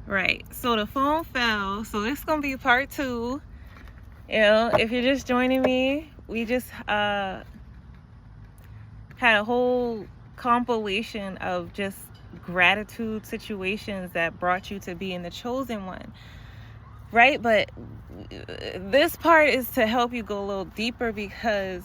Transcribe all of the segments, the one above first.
Right, so the phone fell, so this is gonna be part 2. You know, if you're just joining me, we just had a whole compilation of just gratitude situations that brought you to being the chosen one, right? But this part is to help you go a little deeper because,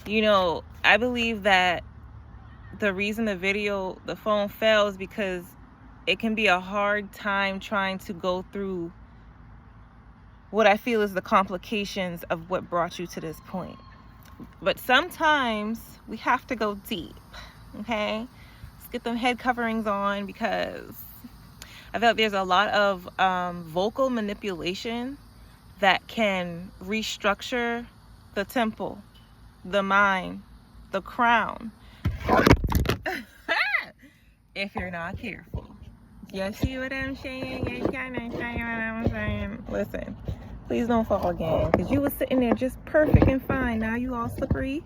you know, I believe that the reason the phone fell is because it can be a hard time trying to go through what I feel is the complications of what brought you to this point. But sometimes we have to go deep, okay? Let's get them head coverings on because I feel like there's a lot of vocal manipulation that can restructure the temple, the mind, the crown, if you're not careful. You see what I'm saying? You kind of saying what I'm saying. Listen, please don't fall again, because you was sitting there just perfect and fine. Now you all slippery.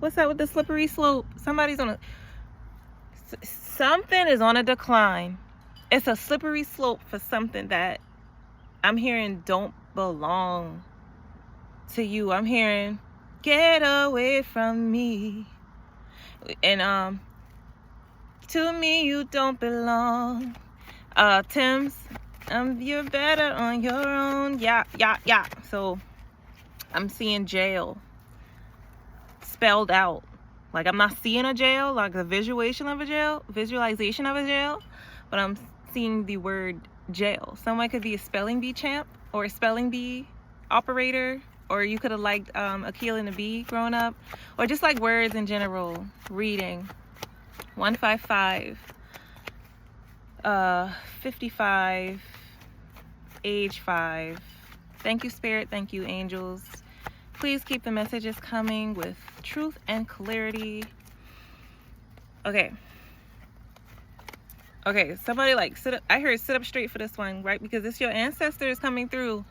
What's up with the slippery slope? Something is on a decline. It's a slippery slope for something that I'm hearing don't belong to you. I'm hearing, get away from me. And to me you don't belong. Tim's, you're better on your own. Yeah. So I'm seeing jail spelled out. Like, I'm not seeing a jail, like a visualization of a jail, but I'm seeing the word jail. Someone could be a spelling bee champ or a spelling bee operator, or you could have liked Akil and the Bee growing up, or just like words in general. Reading 155, 55, age 5. Thank you, Spirit. Thank you, angels. Please keep the messages coming with truth and clarity. Okay, somebody like sit up. I heard sit up straight for this one, right? Because it's your ancestors coming through.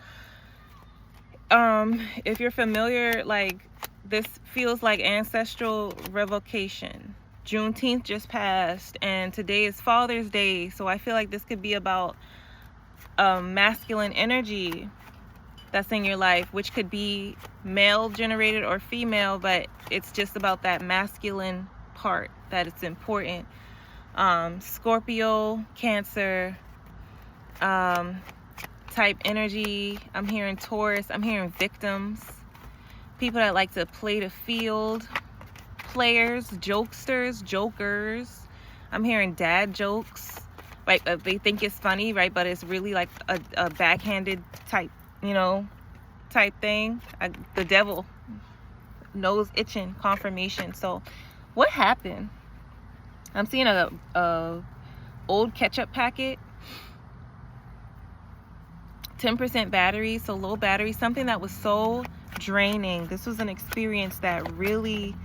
If you're familiar, like, this feels like ancestral revocation. Juneteenth just passed, and today is Father's Day, so I feel like this could be about masculine energy that's in your life, which could be male generated or female, but it's just about that masculine part that it's important. Scorpio, Cancer type energy. I'm hearing Taurus. I'm hearing victims, people that like to play the field, players, jokesters, jokers. I'm hearing dad jokes, right? They think it's funny, right? But it's really like a backhanded type, type thing. The devil, nose itching, confirmation. So what happened? I'm seeing a old ketchup packet, 10% battery, so low battery, something that was so draining. This was an experience that really,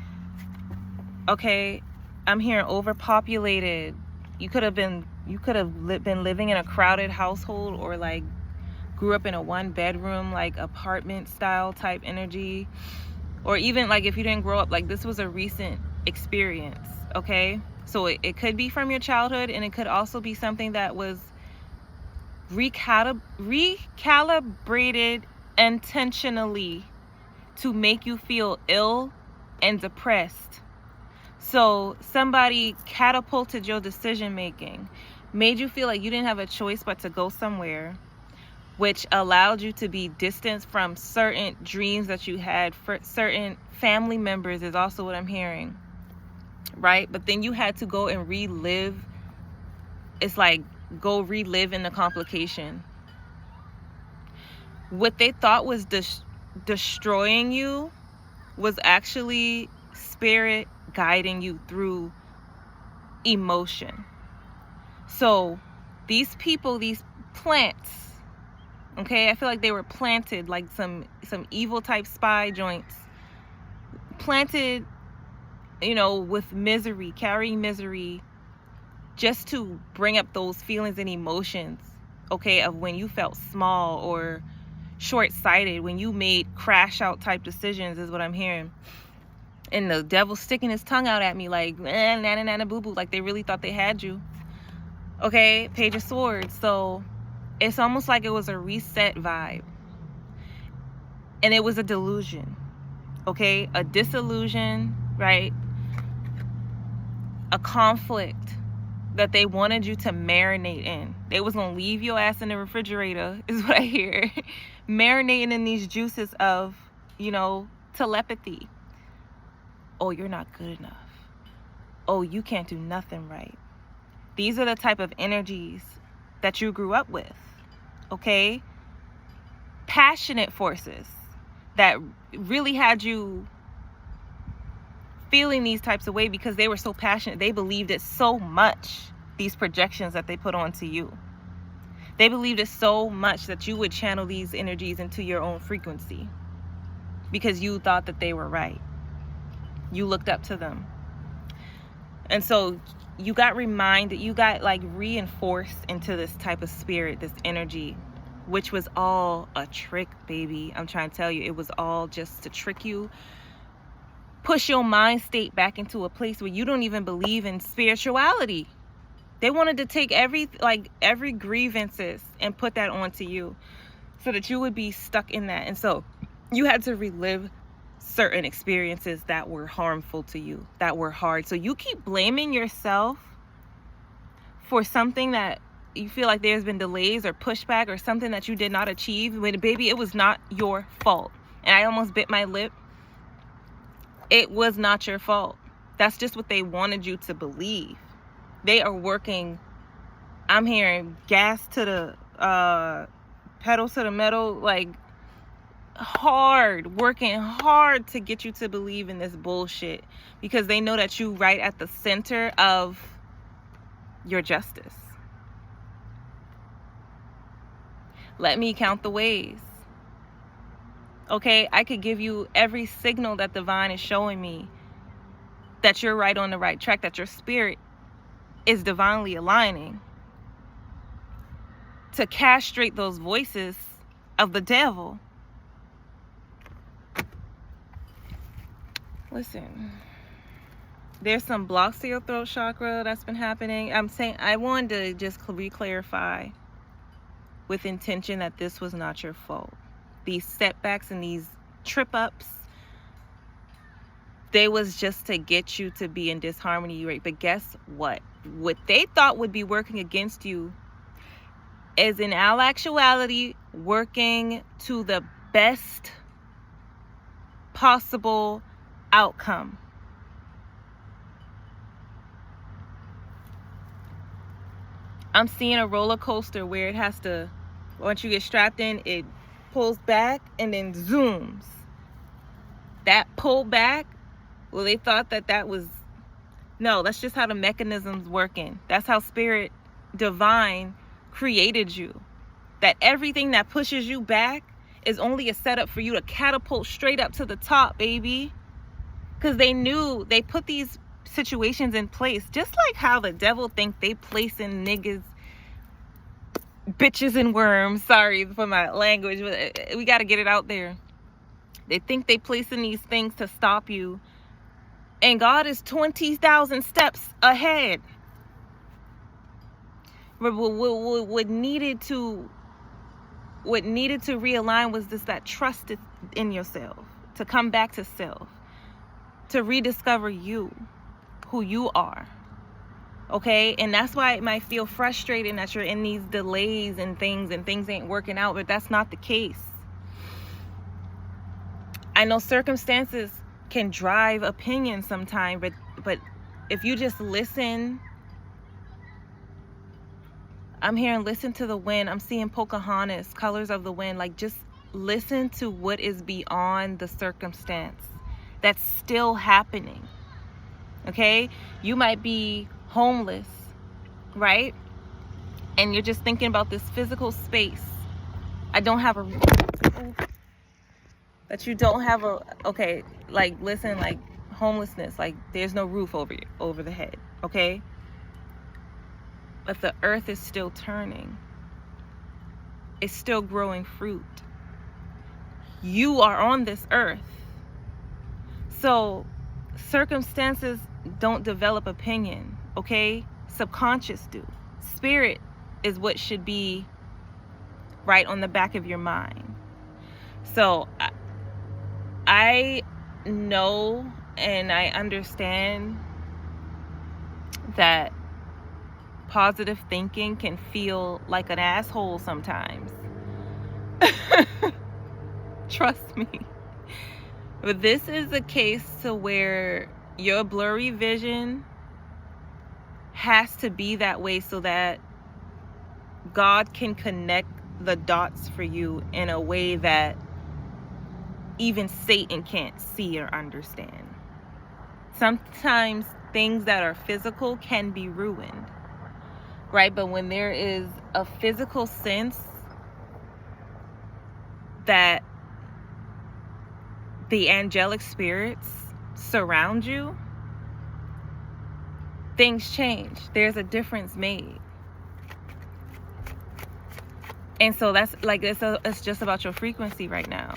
okay, I'm hearing overpopulated. You could have been living in a crowded household, or like grew up in a 1-bedroom, like apartment style type energy, or even like if you didn't grow up, like this was a recent experience. Okay, so it could be from your childhood, and it could also be something that was recalibrated intentionally to make you feel ill and depressed. So somebody catapulted your decision making, made you feel like you didn't have a choice but to go somewhere, which allowed you to be distanced from certain dreams that you had for certain family members, is also what I'm hearing, right? But then you had to go and relive. It's like, go relive in the complication. What they thought was destroying you was actually spirit guiding you through emotion. So these people, these plants, okay, I feel like they were planted like some evil type spy joints, planted, with misery, carrying misery, just to bring up those feelings and emotions, okay, of when you felt small or short-sighted, when you made crash out type decisions, is what I'm hearing. And the devil sticking his tongue out at me like, nana boo boo, like they really thought they had you. Okay, Page of Swords. So it's almost like it was a reset vibe. And it was a delusion. Okay, a disillusion, right? A conflict that they wanted you to marinate in. They was gonna leave your ass in the refrigerator, is what I hear. Marinating in these juices of, you know, telepathy. Oh, you're not good enough. Oh, you can't do nothing right. These are the type of energies that you grew up with. Okay? Passionate forces that really had you feeling these types of ways because they were so passionate. They believed it so much, these projections that they put onto you. They believed it so much that you would channel these energies into your own frequency because you thought that they were right. You looked up to them. And so you got reminded, you got like reinforced into this type of spirit, this energy, which was all a trick, baby. I'm trying to tell you, it was all just to trick you. Push your mind state back into a place where you don't even believe in spirituality. They wanted to take every grievances and put that onto you so that you would be stuck in that. And so you had to relive certain experiences that were harmful to you, that were hard. So you keep blaming yourself for something that you feel like there's been delays or pushback or something that you did not achieve. When, baby, it was not your fault. And I almost bit my lip. It was not your fault. That's just what they wanted you to believe. They are working, I'm hearing gas to the pedal to the metal, like hard, working hard to get you to believe in this bullshit because they know that you right at the center of your justice. Let me count the ways. Okay, I could give you every signal that the divine is showing me that you're right on the right track, that your spirit is divinely aligning to castrate those voices of the devil. Listen, there's some blocks to your throat chakra that's been happening. I wanted to just re-clarify with intention that this was not your fault. These setbacks and these trip ups, they was just to get you to be in disharmony, right? But guess what? What they thought would be working against you is in all actuality working to the best possible outcome. I'm seeing a roller coaster where it has to, once you get strapped in, it pulls back and then zooms. That pull back, well, they thought that was, no, that's just how the mechanism's working. That's how spirit divine created you. That everything that pushes you back is only a setup for you to catapult straight up to the top, baby. Because they knew, they put these situations in place, just like how the devil think they placing niggas, bitches and worms, sorry for my language, but we got to get it out there. They think they placing these things to stop you, and God is 20,000 steps ahead. What needed to realign was just that trust in yourself, to come back to self, to rediscover you, who you are. Okay, and that's why it might feel frustrating that you're in these delays and things ain't working out, but that's not the case. I know circumstances can drive opinion sometimes, but if you just listen, I'm hearing listen to the wind. I'm seeing Pocahontas, colors of the wind. Like, just listen to what is beyond the circumstance that's still happening. Okay, you might be homeless, right? And you're just thinking about this physical space. I don't have a, that you don't have a, okay, like, listen, like homelessness, like there's no roof over the head, okay? But the earth is still turning. It's still growing fruit. You are on this earth. So circumstances don't develop opinion, okay? Subconscious do. spirit is what should be right on the back of your mind. So I know and I understand that positive thinking can feel like an asshole sometimes. Trust me. But this is a case to where your blurry vision has to be that way so that God can connect the dots for you in a way that even Satan can't see or understand. Sometimes things that are physical can be ruined, right? But when there is a physical sense that the angelic spirits surround you, things change. There's a difference made. And so that's like, it's just about your frequency right now.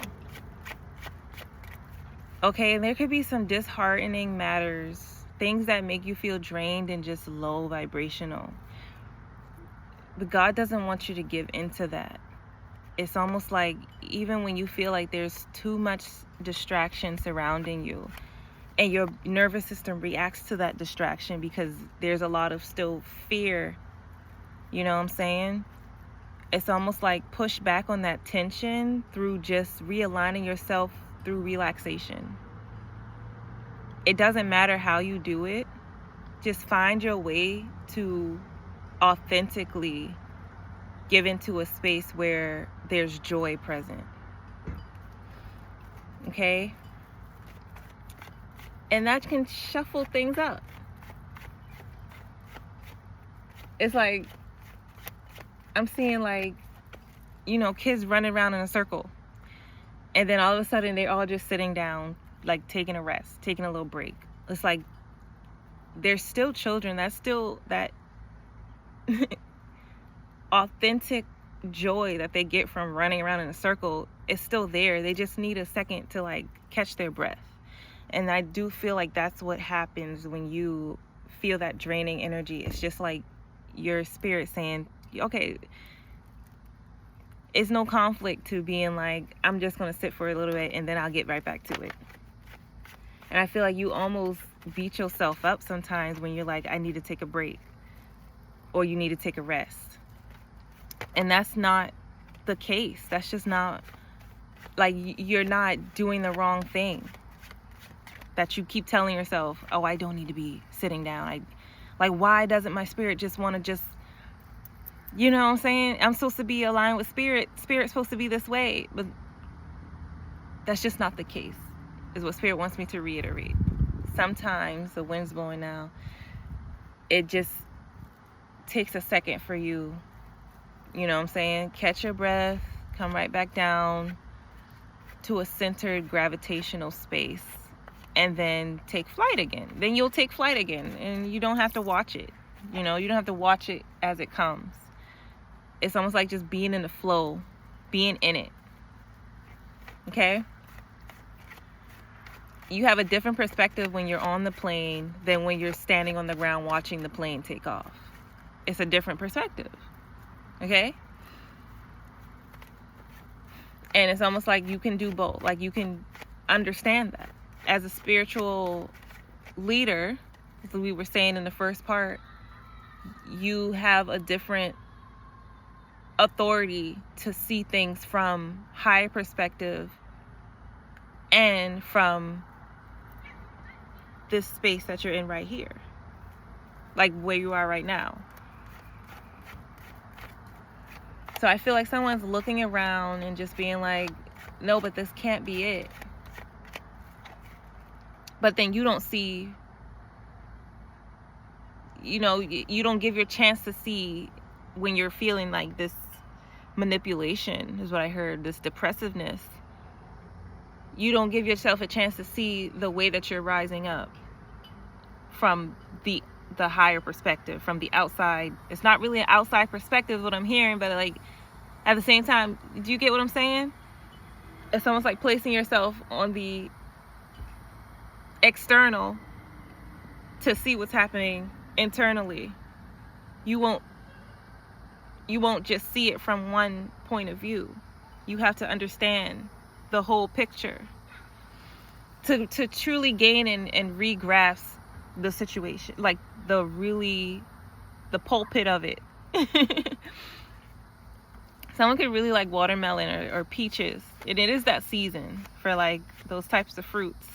Okay, and there could be some disheartening matters, things that make you feel drained and just low vibrational. But God doesn't want you to give into that. It's almost like even when you feel like there's too much distraction surrounding you and your nervous system reacts to that distraction because there's a lot of still fear, you know what I'm saying? It's almost like push back on that tension through just realigning yourself through relaxation. It doesn't matter how you do it. Just find your way to authentically give into a space where there's joy present. Okay? And that can shuffle things up. It's like, I'm seeing like, you know, kids running around in a circle. And then all of a sudden they're all just sitting down, like taking a rest, taking a little break. It's like, they're still children. That's still that authentic joy that they get from running around in a circle is still there. They just need a second to like catch their breath. And I do feel like that's what happens when you feel that draining energy. It's just like your spirit saying, okay, it's no conflict to being like, I'm just going to sit for a little bit and then I'll get right back to it. And I feel like you almost beat yourself up sometimes when you're like, I need to take a break or you need to take a rest. And that's not the case. That's just not, like, you're not doing the wrong thing. That you keep telling yourself, oh, I don't need to be sitting down. Like, why doesn't my spirit just want to just, you know what I'm saying? I'm supposed to be aligned with spirit. Spirit's supposed to be this way. But that's just not the case, is what spirit wants me to reiterate. Sometimes, the wind's blowing now, it just takes a second for you, you know what I'm saying? Catch your breath, come right back down to a centered gravitational space, and then take flight again. Then you'll take flight again, and you don't have to watch it. You know, you don't have to watch it as it comes. It's almost like just being in the flow, being in it. Okay? You have a different perspective when you're on the plane than when you're standing on the ground watching the plane take off. It's a different perspective. Okay? And it's almost like you can do both. Like, you can understand that. As a spiritual leader, as we were saying in the first part, you have a different authority to see things from higher perspective and from this space that you're in right here. Like where you are right now. So I feel like someone's looking around and just being like, no, but this can't be it. But then you don't see, you know, you don't give your chance to see when you're feeling like this manipulation, is what I heard, this depressiveness. You don't give yourself a chance to see the way that you're rising up from the higher perspective, from the outside. It's not really an outside perspective, what I'm hearing, but like at the same time, do you get what I'm saying? It's almost like placing yourself on the external to see what's happening internally. You won't you won't just see it from one point of view. You have to understand the whole picture to truly gain and re-grasp the situation, like the pulpit of it. Someone could really like watermelon or peaches, and it is that season for like those types of fruits,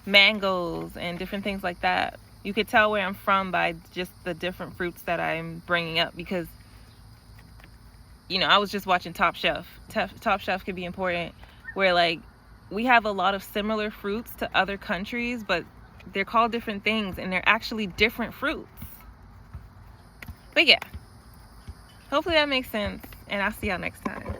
mangoes and different things like that. You could tell where I'm from by just the different fruits that I'm bringing up, because you know, I was just watching Top Chef. Top Chef could be important, where like we have a lot of similar fruits to other countries, but they're called different things and they're actually different fruits. But yeah, hopefully that makes sense, and I'll see y'all next time.